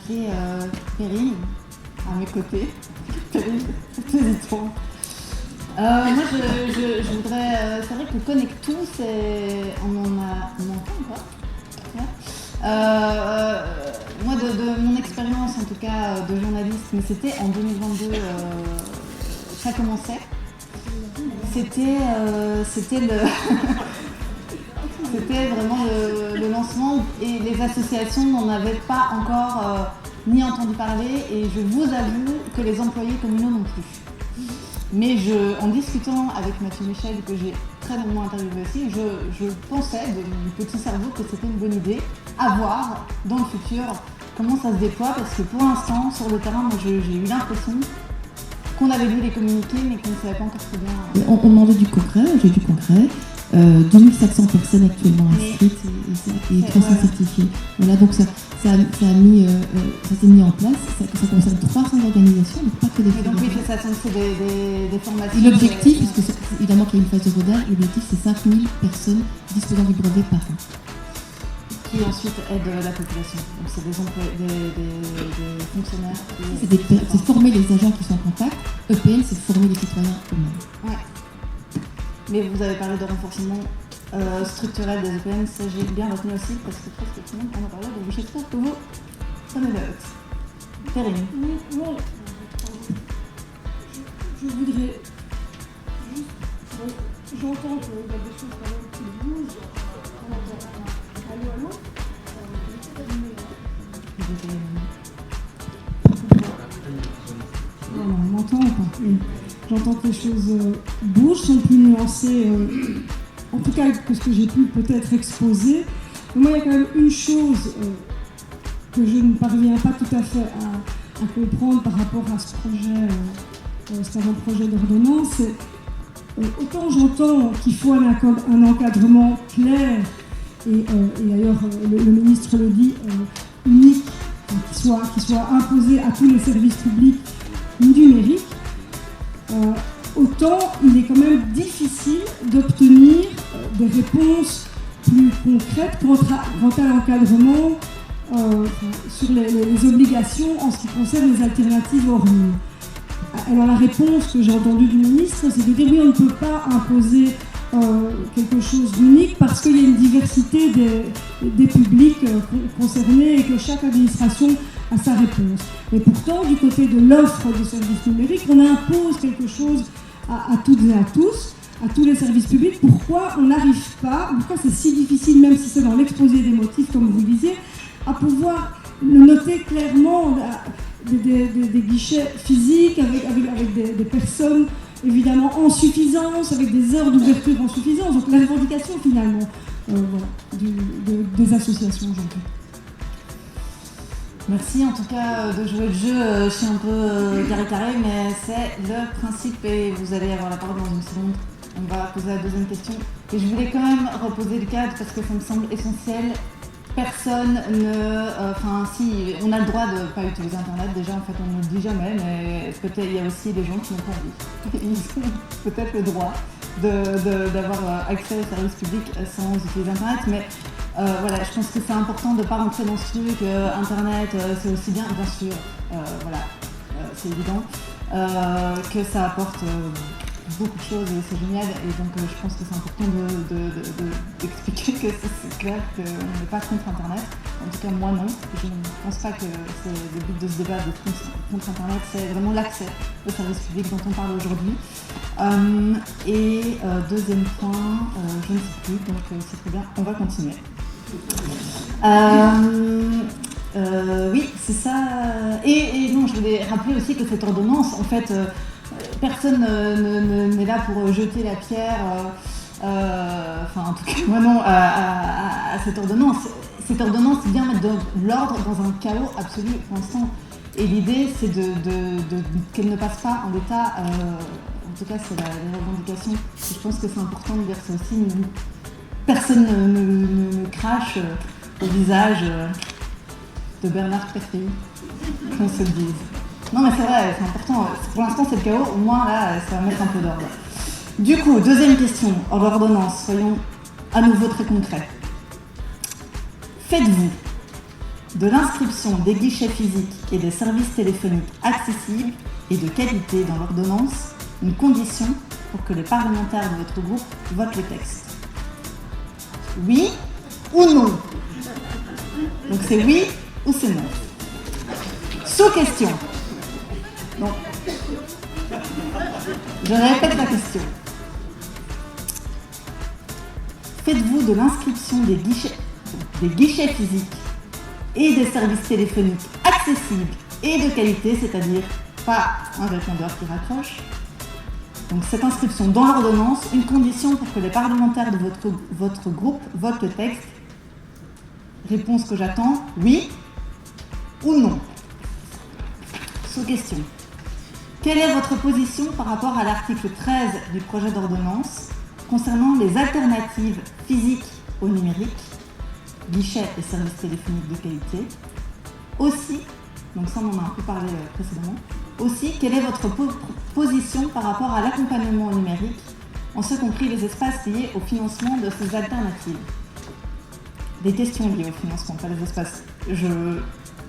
inviter Perrine à mes côtés. Perrine, hésitons. Moi, je voudrais. C'est vrai que Connectons, on en entend ou pas? Moi, de mon expérience, en tout cas, de journaliste, mais c'était en 2022, ça commençait. C'était vraiment le lancement et les associations n'en avaient pas encore ni entendu parler et je vous avoue que les employés communaux non plus. Mais en discutant avec Mathieu Michel, que j'ai très longuement interviewé aussi, je pensais de mon petit cerveau que c'était une bonne idée à voir dans le futur comment ça se déploie parce que pour l'instant sur le terrain, moi, j'ai eu l'impression qu'on avait lu les communiqués mais qu'on ne savait pas encore très bien. On demandait du concret, j'ai du concret. 2700 personnes actuellement inscrites et 300 certifiées. Voilà, donc ça s'est mis en place. Ça concerne 300 organisations, donc pas que des donc oui, ça c'est des formations. Et l'objectif, puisque évidemment qu'il y a une phase de rodage, l'objectif c'est 5000 personnes disposant du brevet par an. Qui ensuite aident la population. Donc c'est des employés, des fonctionnaires. C'est former les agents qui sont en contact. EPN, c'est former les citoyens eux-mêmes. Ouais. Mais vous avez parlé de renforcement structurel des EPN, ça j'ai bien retenu aussi parce que presque tout le monde en a parlé, donc j'espère que vous prenez note. Perrine. Oui. Je voudrais juste. J'entends qu'il y a des choses quand même qui bougent. On entend allô. On m'entend ou pas? Oui. J'entends que les choses bougent, sont plus nuancées, en tout cas que ce que j'ai pu peut-être exposer. Mais moi, il y a quand même une chose que je ne parviens pas tout à fait à comprendre par rapport à ce projet, cet avant-projet d'ordonnance. Autant j'entends qu'il faut un encadrement clair, et d'ailleurs le ministre le dit, unique, qui soit imposé à tous les services publics numériques. Autant il est quand même difficile d'obtenir des réponses plus concrètes quant à l'encadrement sur les obligations en ce qui concerne les alternatives hors ligne. Alors la réponse que j'ai entendue du ministre, c'est de dire oui, on ne peut pas imposer quelque chose d'unique parce qu'il y a une diversité des publics concernés et que chaque administration a sa réponse. Mais pourtant, du côté de l'offre de services numériques, on impose quelque chose à toutes et à tous les services publics. Pourquoi on n'arrive pas, pourquoi c'est si difficile, même si c'est dans l'exposé des motifs, comme vous le disiez, à pouvoir le noter clairement, des guichets physiques avec des personnes évidemment en suffisance, avec des heures d'ouverture en suffisance. Donc la revendication finalement des associations aujourd'hui. Merci en tout cas de jouer le jeu. Je suis un peu carré, mais c'est le principe et vous allez avoir la parole dans une seconde. On va poser la deuxième question. Et je voulais quand même reposer le cadre parce que ça me semble essentiel. Personne ne... si, on a le droit de ne pas utiliser Internet, déjà en fait on ne le dit jamais, mais peut-être il y a aussi des gens qui n'ont pas envie. Ils ont peut-être le droit d'avoir accès aux services publics sans utiliser Internet, mais voilà, je pense que c'est important de ne pas rentrer dans ce truc. Internet, c'est aussi bien sûr, c'est évident, que ça apporte beaucoup de choses et c'est génial. Et donc je pense que c'est important d'expliquer que c'est clair qu'on n'est pas contre Internet. En tout cas, moi non. Je ne pense pas que c'est le but de ce débat d'être contre Internet. C'est vraiment l'accès aux services publics dont on parle aujourd'hui. Deuxième point, je ne sais plus, donc c'est très bien. On va continuer. Oui, c'est ça. Et non, je voulais rappeler aussi que cette ordonnance, en fait, personne n'est là pour jeter la pierre, en tout cas, moi non, à cette ordonnance. Cette ordonnance vient mettre de l'ordre dans un chaos absolu pour l'instant. Et l'idée, c'est qu'elle ne passe pas en l'état. En tout cas, c'est la revendication. Et je pense que c'est important de dire ça aussi. Personne ne crache au visage de Bernard Perfeil, qu'on se le dise. Non mais c'est vrai, c'est important. Pour l'instant c'est le chaos, au moins là ça va mettre un peu d'ordre. Du coup, deuxième question, hors l'ordonnance, soyons à nouveau très concrets. Faites-vous de l'inscription des guichets physiques et des services téléphoniques accessibles et de qualité dans l'ordonnance une condition pour que les parlementaires de votre groupe votent le texte? Oui ou non? Donc c'est oui ou c'est non. Sous-question. Donc, je répète la question. Faites-vous de l'inscription des guichets physiques et des services téléphoniques accessibles et de qualité, c'est-à-dire pas un répondeur qui raccroche, donc cette inscription dans l'ordonnance, une condition pour que les parlementaires de votre groupe votent le texte? Réponse que j'attends, oui ou non. Sous-question. Quelle est votre position par rapport à l'article 13 du projet d'ordonnance concernant les alternatives physiques au numérique, guichets et services téléphoniques de qualité? Aussi, donc ça on en a un peu parlé précédemment, aussi quelle est votre position par rapport à l'accompagnement au numérique, en ce compris les espaces liés au financement de ces alternatives? Des questions liées au financement, pas les espaces. Je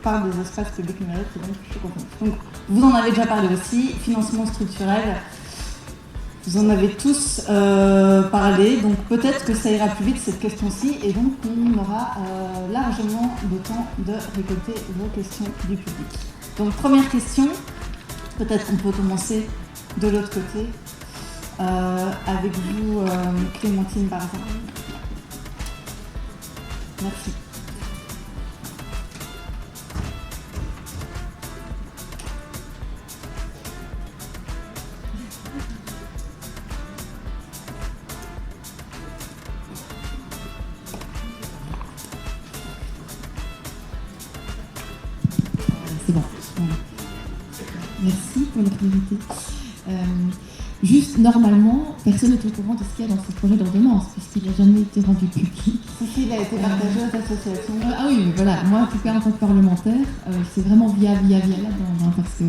parle des espaces publics numériques, donc je suis confondue. Donc vous en avez déjà parlé aussi, financement structurel. Vous en avez tous parlé, donc peut-être que ça ira plus vite cette question-ci, et donc on aura largement le temps de récolter vos questions du public. Donc première question, peut-être qu'on peut commencer de l'autre côté, avec vous, Clémentine par exemple. Merci. C'est bon. Merci pour la priorité. Juste, normalement, personne n'est au courant de ce qu'il y a dans ce projet d'ordonnance, puisqu'il n'a jamais été rendu public. Si, il a été partagé aux associations. Ah oui, mais voilà, moi en tout cas en tant que parlementaire, c'est vraiment via là-dedans, hein, parce que,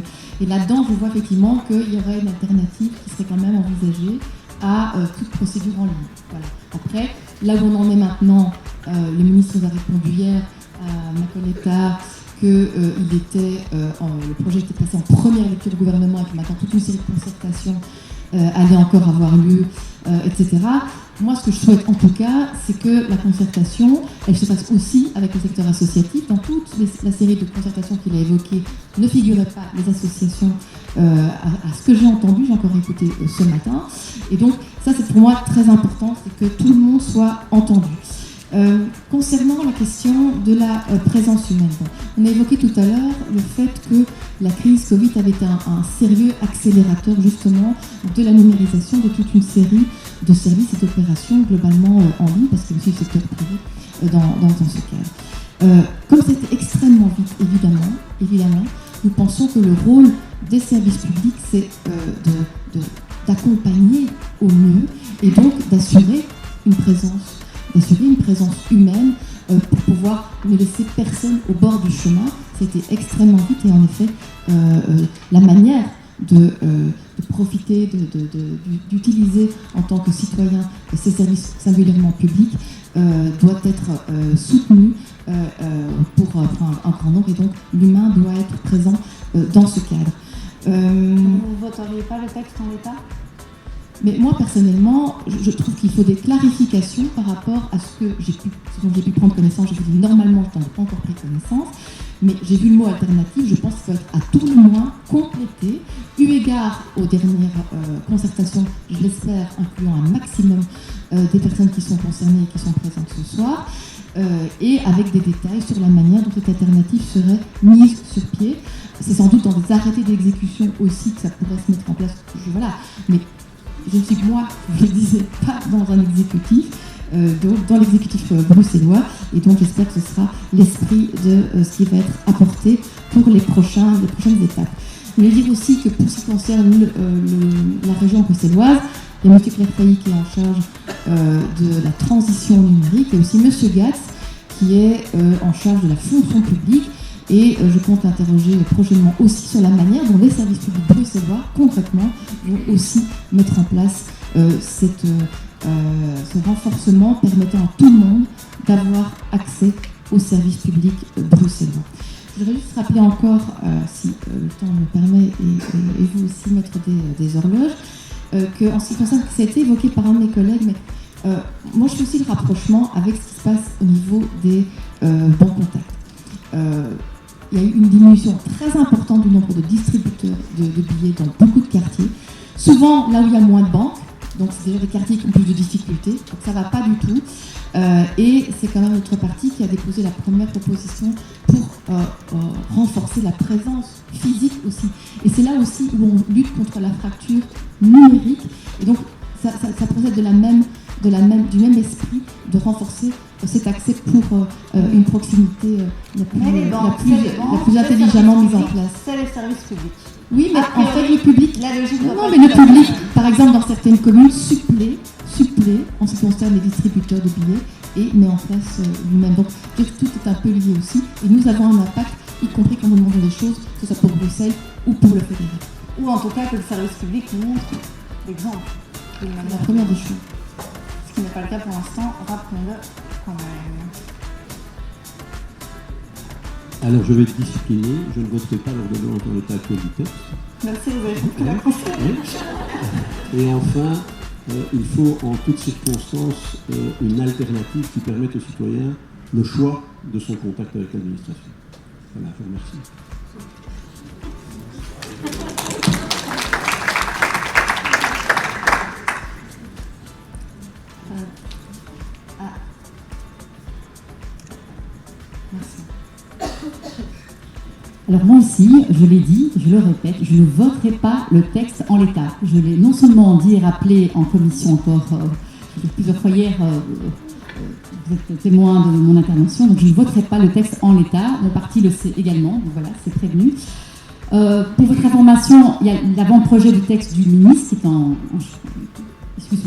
et là-dedans je vois effectivement qu'il y aurait une alternative qui serait quand même envisagée à toute procédure en ligne. Voilà. Après, là où on en est maintenant, le ministre nous a répondu hier à ma collègue Tard que le projet était passé en première lecture du gouvernement et que maintenant toute une série de concertations allait encore avoir lieu, etc. Moi, ce que je souhaite en tout cas, c'est que la concertation, elle se fasse aussi avec le secteur associatif. Dans toute la série de concertations qu'il a évoquées, ne figuraient pas les associations à ce que j'ai entendu, j'ai encore écouté ce matin. Et donc, ça, c'est pour moi très important, c'est que tout le monde soit entendu. Concernant la question de la présence humaine, on a évoqué tout à l'heure le fait que la crise Covid avait été un sérieux accélérateur justement de la numérisation de toute une série de services et d'opérations globalement en ligne, parce qu'il y a aussi le secteur privé dans ce cadre. Comme c'était extrêmement vite, évidemment, nous pensons que le rôle des services publics, c'est d'accompagner au mieux et donc d'assurer une présence humaine pour pouvoir ne laisser personne au bord du chemin. C'était extrêmement vite et en effet, la manière de profiter, d'utiliser en tant que citoyen ces services singulièrement publics doit être soutenue pour un grand nombre et donc l'humain doit être présent dans ce cadre. Vous ne voteriez pas le texte en l'état ? Mais moi, personnellement, je trouve qu'il faut des clarifications par rapport à ce dont j'ai pu prendre connaissance. Je vous dis, normalement, je n'en ai pas encore pris connaissance, mais j'ai vu le mot alternative, je pense qu'il faut être à tout le moins complété, eu égard aux dernières concertations, je l'espère, incluant un maximum des personnes qui sont concernées et qui sont présentes ce soir, et avec des détails sur la manière dont cette alternative serait mise sur pied. C'est sans doute dans des arrêtés d'exécution aussi que ça pourrait se mettre en place. Voilà, mais je ne suis, moi, je le disais, pas dans un exécutif, donc dans l'exécutif bruxellois, et donc j'espère que ce sera l'esprit de ce qui va être apporté pour les prochaines étapes. Je voulais dire aussi que pour ce qui concerne la région bruxelloise, il y a M. Claire Failly qui est en charge de la transition numérique, et aussi M. Gatz qui est en charge de la fonction publique. Et je compte interroger prochainement aussi sur la manière dont les services publics bruxellois, concrètement, vont aussi mettre en place ce renforcement permettant à tout le monde d'avoir accès aux services publics bruxellois. Je voudrais juste rappeler encore, si le temps me permet, et vous aussi, mettre des horloges, qu'en ce qui concerne, ça a été évoqué par un de mes collègues, mais moi je fais aussi le rapprochement avec ce qui se passe au niveau des bons contacts. Il y a eu une diminution très importante du nombre de distributeurs de billets dans beaucoup de quartiers, souvent là où il y a moins de banques, donc c'est déjà des quartiers qui ont plus de difficultés, donc ça ne va pas du tout. Et c'est quand même notre parti qui a déposé la première proposition pour renforcer la présence physique aussi. Et c'est là aussi où on lutte contre la fracture numérique. Et donc ça procède du même esprit de renforcer cet accès pour une proximité la plus intelligemment mise en place. C'est les services publics. Oui, mais en fait, le public. La logique Non, mais le public, par exemple, dans certaines communes, supplée en ce qui concerne les distributeurs de billets et met en place lui-même. Donc, tout est un peu lié aussi. Et nous avons un impact, y compris quand nous demandons des choses, que ce soit pour Bruxelles ou pour le fédéral. Ou en tout cas que le service public montre l'exemple. La première des choses. Ce qui n'est pas le cas pour l'instant, rappelons-le quand même. Alors je vais être discipliné, je ne voterai pas l'ordonnance dans l'état actuel du texte. Merci, vous avez compris la conseil. Et enfin, il faut en toutes circonstances une alternative qui permette aux citoyens le choix de son contact avec l'administration. Voilà, je vous remercie. Alors moi aussi, je l'ai dit, je le répète, je ne voterai pas le texte en l'état. Je l'ai non seulement dit et rappelé en commission encore plusieurs fois hier, vous êtes témoin de mon intervention, donc je ne voterai pas le texte en l'état. Mon parti le sait également, donc voilà, c'est prévenu. Pour votre information, il y a l'avant-projet du texte du ministre qui suit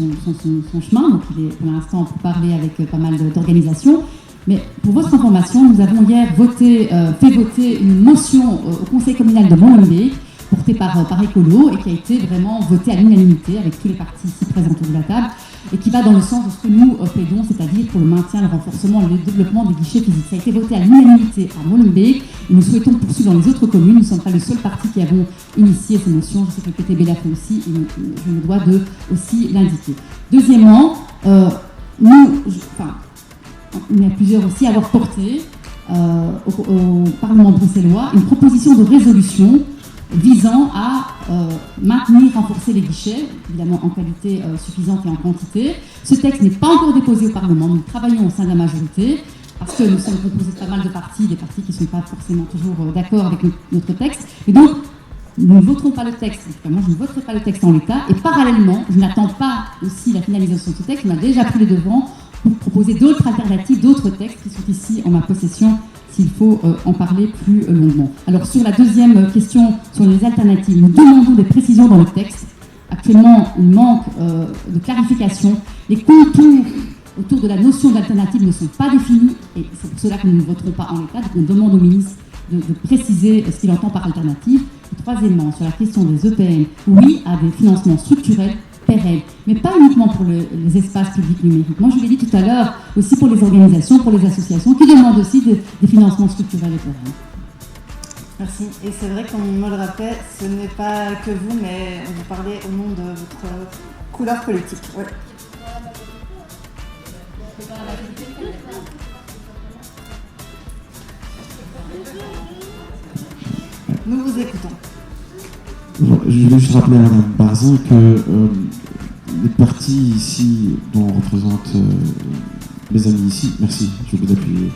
son chemin, donc il est pour l'instant pour parler avec pas mal d'organisations. Mais pour votre information, nous avons hier fait voter une motion au conseil communal de Molenbeek, portée par Écolo, et qui a été vraiment votée à l'unanimité avec tous les partis ici présents autour de la table, et qui va dans le sens de ce que nous plaidons, c'est-à-dire pour le maintien, le renforcement et le développement des guichets physiques. Ça a été voté à l'unanimité à Molenbeek, et nous souhaitons poursuivre dans les autres communes. Nous ne sommes pas le seul parti qui avons initié ces motions. Je sais que le PTB l'a fait aussi, et je me dois de aussi l'indiquer. Deuxièmement, il y a plusieurs aussi à avoir porté au Parlement bruxellois une proposition de résolution visant à maintenir, renforcer les guichets, évidemment en qualité suffisante et en quantité. Ce texte n'est pas encore déposé au Parlement, nous travaillons au sein de la majorité, parce que nous sommes composés de pas mal de partis, des partis qui ne sont pas forcément toujours d'accord avec notre texte. Et donc, nous ne voterons pas le texte, en tout cas moi je ne voterai pas le texte en l'état, et parallèlement, je n'attends pas aussi la finalisation de ce texte, on a déjà pris les devants pour proposer d'autres alternatives, d'autres textes qui sont ici en ma possession, s'il faut en parler plus longuement. Alors sur la deuxième question, sur les alternatives, nous demandons des précisions dans le texte. Actuellement, il manque de clarification. Les contours autour de la notion d'alternative ne sont pas définis, et c'est pour cela que nous ne voterons pas en l'état. Donc on demande au ministre de préciser ce qu'il entend par alternative. Et troisièmement, sur la question des EPN, oui à des financements structurels, pérennes, mais pas uniquement pour les espaces publics numériques. Moi, je l'ai dit tout à l'heure, aussi pour les organisations, pour les associations, qui demandent aussi des financements structurels et pérennes. Merci. Et c'est vrai, comme on me le rappelle, ce n'est pas que vous, mais vous parlez au nom de votre couleur politique. Ouais. Nous vous écoutons. Je voulais juste rappeler à Mme Barzin que les partis ici, dont on représente les amis ici, merci, je vais vous appuyer,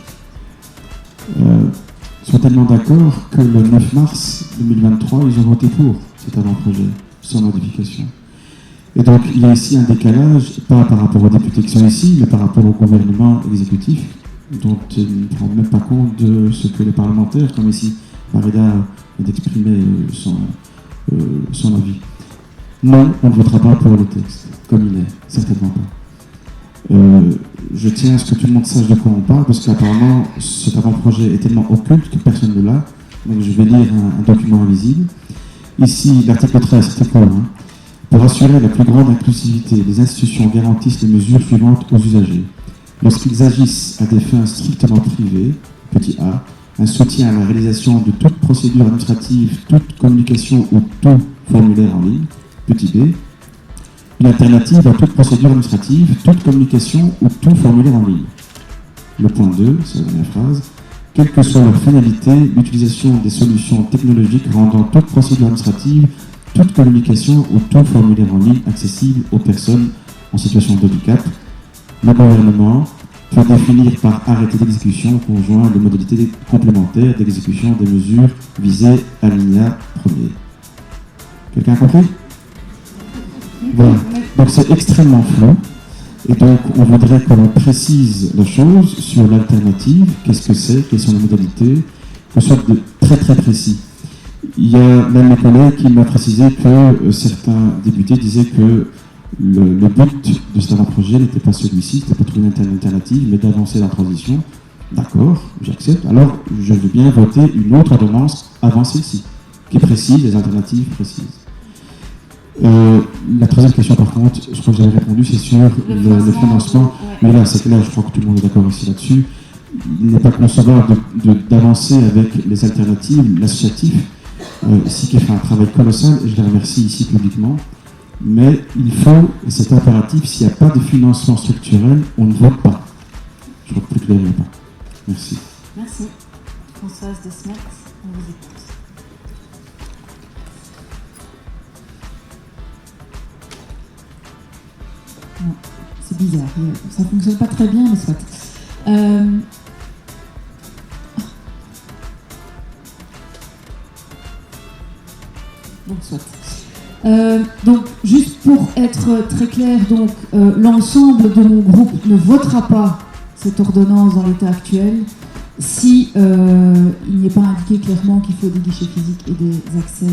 sont tellement d'accord que le 9 mars 2023, ils ont voté pour cet avant-projet, sans modification. Et donc, il y a ici un décalage, pas par rapport aux députés qui sont ici, mais par rapport au gouvernement exécutif, dont ils ne prennent même pas compte de ce que les parlementaires, comme ici, Marida vient d'exprimer son avis. Non, on ne votera pas pour le texte, comme il est, certainement pas. Je tiens à ce que tout le monde sache de quoi on parle, parce qu'apparemment, cet avant-projet est tellement occulte que personne ne l'a. Donc je vais lire un document invisible. Ici, l'article 13, c'est quoi, hein. Pour assurer la plus grande inclusivité, les institutions garantissent les mesures suivantes aux usagers. lorsqu'ils agissent à des fins strictement privées, petit a, un soutien à la réalisation de toute procédure administrative, toute communication ou tout formulaire en ligne, petit b, une alternative à toute procédure administrative, toute communication ou tout formulaire en ligne. Le point 2, c'est la dernière phrase, quelle que soit leur finalité, l'utilisation des solutions technologiques rendant toute procédure administrative, toute communication ou tout formulaire en ligne accessible aux personnes en situation de handicap. Le gouvernement peut définir par arrêté d'exécution conjoint les modalités complémentaires d'exécution des mesures visées à l'alinéa 1er. Quelqu'un a compris? Voilà. Donc c'est extrêmement flou. Et donc on voudrait que l'on précise la chose sur l'alternative, qu'est-ce que c'est, quelles sont les modalités, que ce soit très très précis. Il y a même mes collègues qui m'ont précisé que certains députés disaient que le but de cet avant-projet n'était pas celui-ci, c'était pas de trouver une alternative, mais d'avancer la transition. D'accord, j'accepte. Alors, je veux bien voter une autre ordonnance avant celle-ci, qui précise les alternatives précises. La troisième question, par contre, je crois que j'avais répondu, c'est sur le financement. Ouais. Mais là, c'est clair, je crois que tout le monde est d'accord aussi là-dessus. Il n'est pas concevable d'avancer avec les alternatives, l'associatif, ici qui fait un travail colossal, et je les remercie ici publiquement. Mais il faut, et c'est impératif, s'il n'y a pas de financement structurel, on ne vote pas. Je crois que plus clair, il n'y a pas. Merci. Merci. Françoise de Smet, on vous écoute. C'est bizarre, ça ne fonctionne pas très bien, mais soit. Donc, soit. Donc, juste pour être très clair, donc, l'ensemble de mon groupe ne votera pas cette ordonnance dans l'état actuel si il n'est pas indiqué clairement qu'il faut des guichets physiques et des accès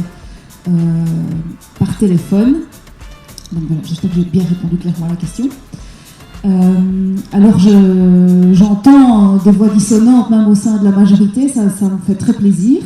par téléphone. Donc voilà, j'espère que j'ai bien répondu clairement à la question. Alors j'entends des voix dissonantes même au sein de la majorité, ça me fait très plaisir.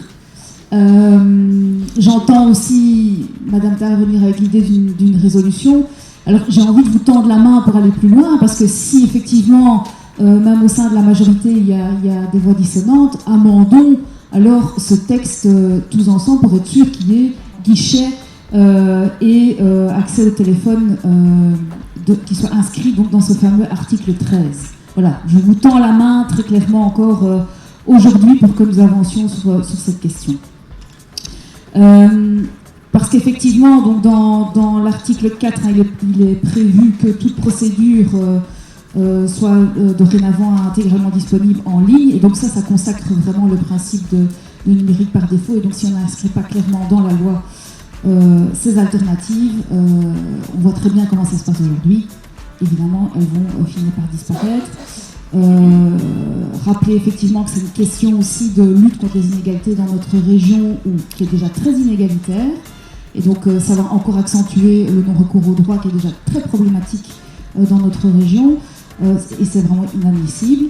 J'entends aussi Madame Tarr venir avec l'idée d'une résolution. Alors j'ai envie de vous tendre la main pour aller plus loin, parce que si effectivement, même au sein de la majorité, il y a des voix dissonantes, amendons alors ce texte tous ensemble pour être sûr qu'il y ait guichet et accès au téléphone qui soit inscrit donc, dans ce fameux article 13. Voilà, je vous tends la main très clairement encore aujourd'hui pour que nous avancions sur cette question. Parce qu'effectivement, donc dans l'article 4, hein, il est prévu que toute procédure soit dorénavant intégralement disponible en ligne, et donc ça consacre vraiment le principe de numérique par défaut, et donc si on n'inscrit pas clairement dans la loi ces alternatives, on voit très bien comment ça se passe aujourd'hui. Évidemment, elles vont finir par disparaître. Rappeler effectivement que c'est une question aussi de lutte contre les inégalités dans notre région qui est déjà très inégalitaire. Et donc ça va encore accentuer le non-recours au droit qui est déjà très problématique dans notre région. Et c'est vraiment inadmissible.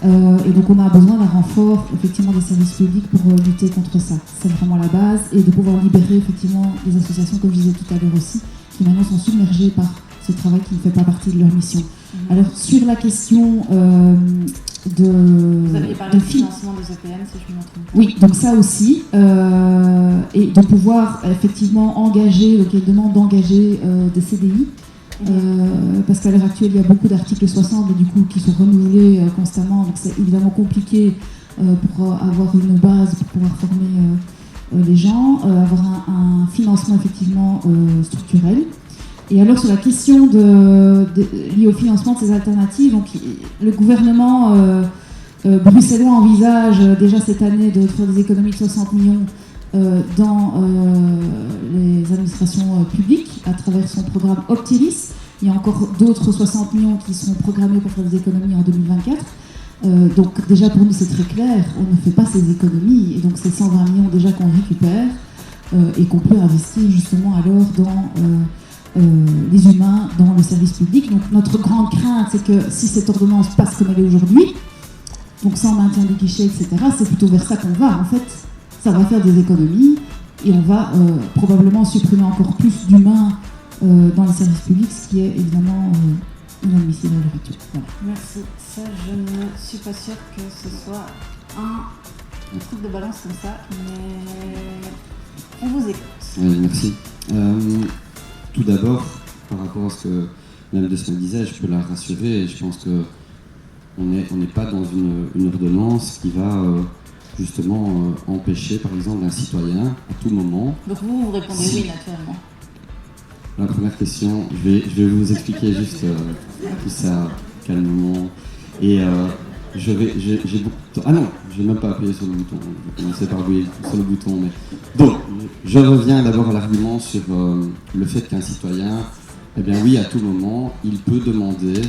Et donc on a besoin d'un renfort effectivement des services publics pour lutter contre ça. C'est vraiment la base, et de pouvoir libérer effectivement les associations, comme je disais tout à l'heure aussi, qui maintenant sont submergées par ce travail qui ne fait pas partie de leur mission. Alors sur la question Vous aviez parlé de financement des EPM, si je me trompe. Oui, donc ça aussi, et de pouvoir effectivement engager, donc il y a une demande d'engager des CDI. Parce qu'à l'heure actuelle, il y a beaucoup d'articles 60 du coup, qui sont renouvelés constamment, donc c'est évidemment compliqué pour avoir une base pour pouvoir former les gens, avoir un financement effectivement structurel. Et alors sur la question liée au financement de ces alternatives, donc, le gouvernement bruxellois envisage déjà cette année de faire des économies de 60 millions dans les administrations publiques à travers son programme Optiris. Il y a encore d'autres 60 millions qui sont programmés pour faire des économies en 2024. Donc déjà pour nous c'est très clair, on ne fait pas ces économies, et donc c'est 120 millions déjà qu'on récupère et qu'on peut investir justement alors dans les humains, dans le service public. Donc notre grande crainte, c'est que si cette ordonnance passe comme elle est aujourd'hui, donc sans maintien des guichets, etc., c'est plutôt vers ça qu'on va en fait. Ça va faire des économies et on va probablement supprimer encore plus d'humains dans les services publics, ce qui est évidemment inadmissible à l'heure actuelle. Voilà. Merci. Ça, je ne suis pas sûre que ce soit un truc de balance comme ça, mais on vous écoute. Oui, merci. Tout d'abord, par rapport à ce que Mme Desmain disait, je peux la rassurer, et je pense qu'on n'est pas dans une ordonnance qui va justement empêcher, par exemple, un citoyen, à tout moment... Donc vous répondez oui, naturellement. La première question, je vais vous expliquer juste tout ça calmement. Et j'ai beaucoup de temps. Ah non, je n'ai même pas appuyé sur le bouton. Je vais commencer par appuyer sur le bouton. Mais... Donc, je reviens d'abord à l'argument sur le fait qu'un citoyen, eh bien oui, à tout moment, il peut demander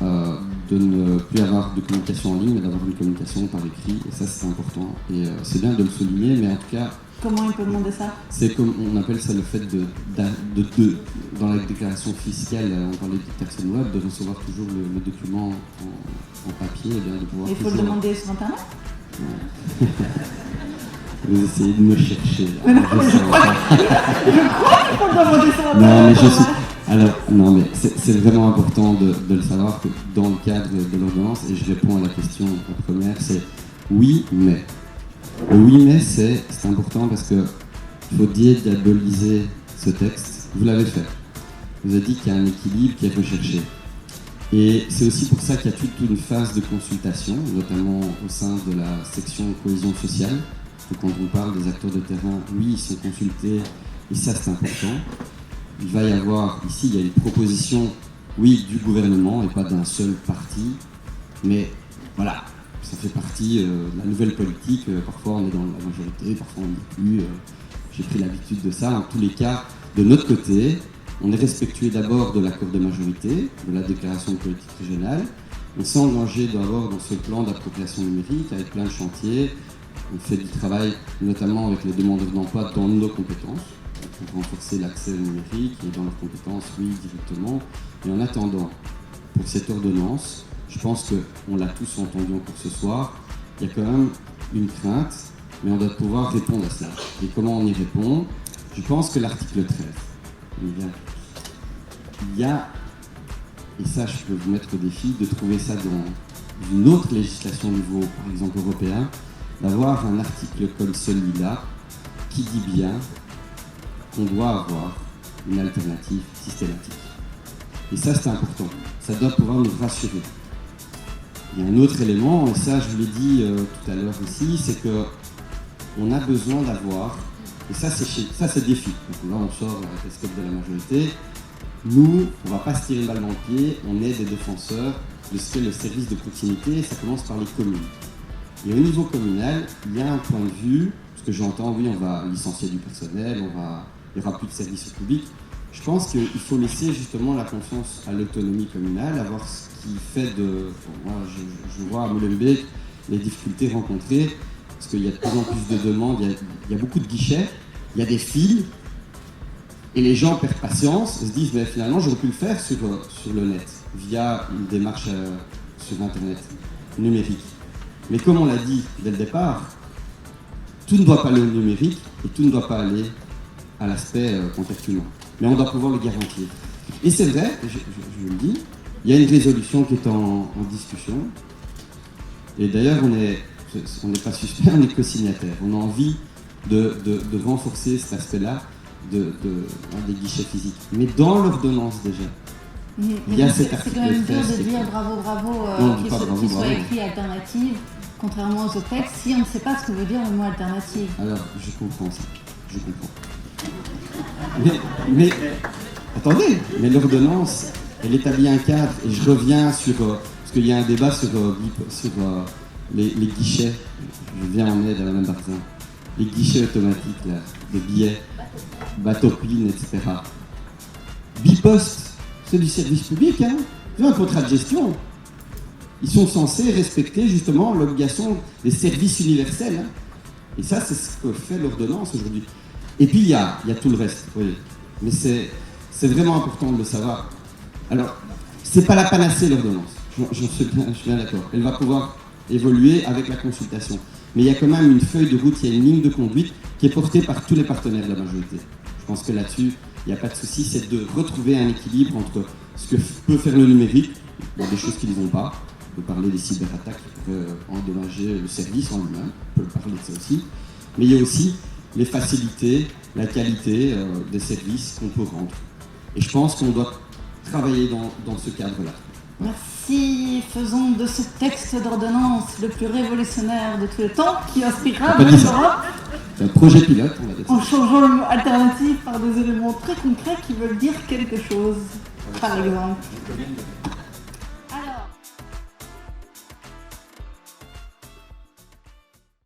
de ne plus avoir de communication en ligne, mais d'avoir une communication par écrit. Et ça, c'est important. Et c'est bien de le souligner, mais en tout cas... Comment il peut demander ça? C'est comme on appelle ça le fait dans la déclaration fiscale, on parlait de taxe web, de recevoir toujours le document en papier, et bien de pouvoir. Il faut le demander sur Internet? Ouais. Vous essayez de me chercher. Mais non, je crois qu'il faut le demander sur Internet. Non, mais je suis. Alors, non, mais c'est vraiment important de le savoir que dans le cadre de l'ordonnance, et je réponds à la question première, c'est oui, mais. Le oui, mais c'est important parce que il faut diaboliser ce texte. Vous l'avez fait. Vous avez dit qu'il y a un équilibre qui est recherché. Et c'est aussi pour ça qu'il y a toute une phase de consultation, notamment au sein de la section cohésion sociale. Donc quand on parle des acteurs de terrain, oui, ils sont consultés, et ça c'est important. Il va y avoir, ici, il y a une proposition, oui, du gouvernement et pas d'un seul parti, mais voilà. Ça fait partie de la nouvelle politique. Parfois on est dans la majorité, parfois on n'est plus. J'ai pris l'habitude de ça. En tous les cas, de notre côté, on est respectueux d'abord de l'accord de majorité, de la déclaration de politique régionale. On s'est engagé d'abord dans ce plan d'appropriation numérique avec plein de chantiers. On fait du travail notamment avec les demandeurs d'emploi dans nos compétences, pour renforcer l'accès au numérique et dans leurs compétences, oui, directement. Et en attendant, pour cette ordonnance, je pense qu'on l'a tous entendu encore ce soir, il y a quand même une crainte, mais on doit pouvoir répondre à ça. Et comment on y répond? Je pense que l'article 13, il y a, et ça je peux vous mettre au défi, de trouver ça dans une autre législation au niveau, par exemple européen, d'avoir un article comme celui-là qui dit bien qu'on doit avoir une alternative systématique. Et ça c'est important, ça doit pouvoir nous rassurer. Il y a un autre élément, et ça je vous l'ai dit tout à l'heure aussi, c'est qu'on a besoin d'avoir, et ça c'est défi, donc là on sort la casquette de la majorité, nous on ne va pas se tirer une balle dans le pied, on est des défenseurs de ce qu'est le service de proximité, et ça commence par les communes. Et au niveau communal, il y a un point de vue, parce que j'entends, oui on va licencier du personnel, il n'y aura plus de services au public. Je pense qu'il faut laisser justement la confiance à l'autonomie communale, à voir ce qui fait de... Moi, je vois à Molenbeek les difficultés rencontrées, parce qu'il y a de plus en plus de demandes, il y a beaucoup de guichets, il y a des files, et les gens perdent patience, se disent mais finalement j'aurais pu le faire sur le net, via une démarche sur Internet, numérique. Mais comme on l'a dit dès le départ, tout ne doit pas aller au numérique, et tout ne doit pas aller à l'aspect contact humain. Mais on doit pouvoir le garantir. Et c'est vrai, je le dis, il y a une résolution qui est en discussion. Et d'ailleurs, on n'est pas suspect, on est co-signataire. On a envie de renforcer cet aspect-là des guichets physiques. Mais dans l'ordonnance déjà, il y a cet article. C'est quand même dur de dire bravo qu'il soit écrit alternative, contrairement aux autres textes, si on ne sait pas ce que veut dire le mot alternative. Alors, je comprends ça. Je comprends. Mais attendez, mais l'ordonnance, elle établit un cadre, et je reviens sur, parce qu'il y a un débat sur les guichets, je viens en aide à Mme Barzin, les guichets automatiques là, de billets, bateau-pline, etc. Bipost, c'est du service public, hein, c'est un contrat de gestion. Ils sont censés respecter justement l'obligation des services universels. Hein. Et ça, c'est ce que fait l'ordonnance aujourd'hui. Et puis il y a tout le reste, oui. Mais c'est vraiment important de le savoir. Alors, c'est pas la panacée l'ordonnance, je suis bien d'accord. Elle va pouvoir évoluer avec la consultation. Mais il y a quand même une feuille de route, il y a une ligne de conduite qui est portée par tous les partenaires de la majorité. Je pense que là-dessus, il n'y a pas de souci, c'est de retrouver un équilibre entre ce que peut faire le numérique, il y a des choses qui ne vont pas, on peut parler des cyberattaques qui pourraient endommager le service en lui-même, on peut parler de ça aussi, mais il y a aussi les facilités, la qualité des services qu'on peut rendre. Et je pense qu'on doit travailler dans ce cadre-là. Merci. Faisons de ce texte d'ordonnance le plus révolutionnaire de tous les temps qui inspirera On peut dire ça. l'Europe C'est un projet pilote, on va dire ça. en changeant le mot alternatif par des éléments très concrets qui veulent dire quelque chose. Par exemple.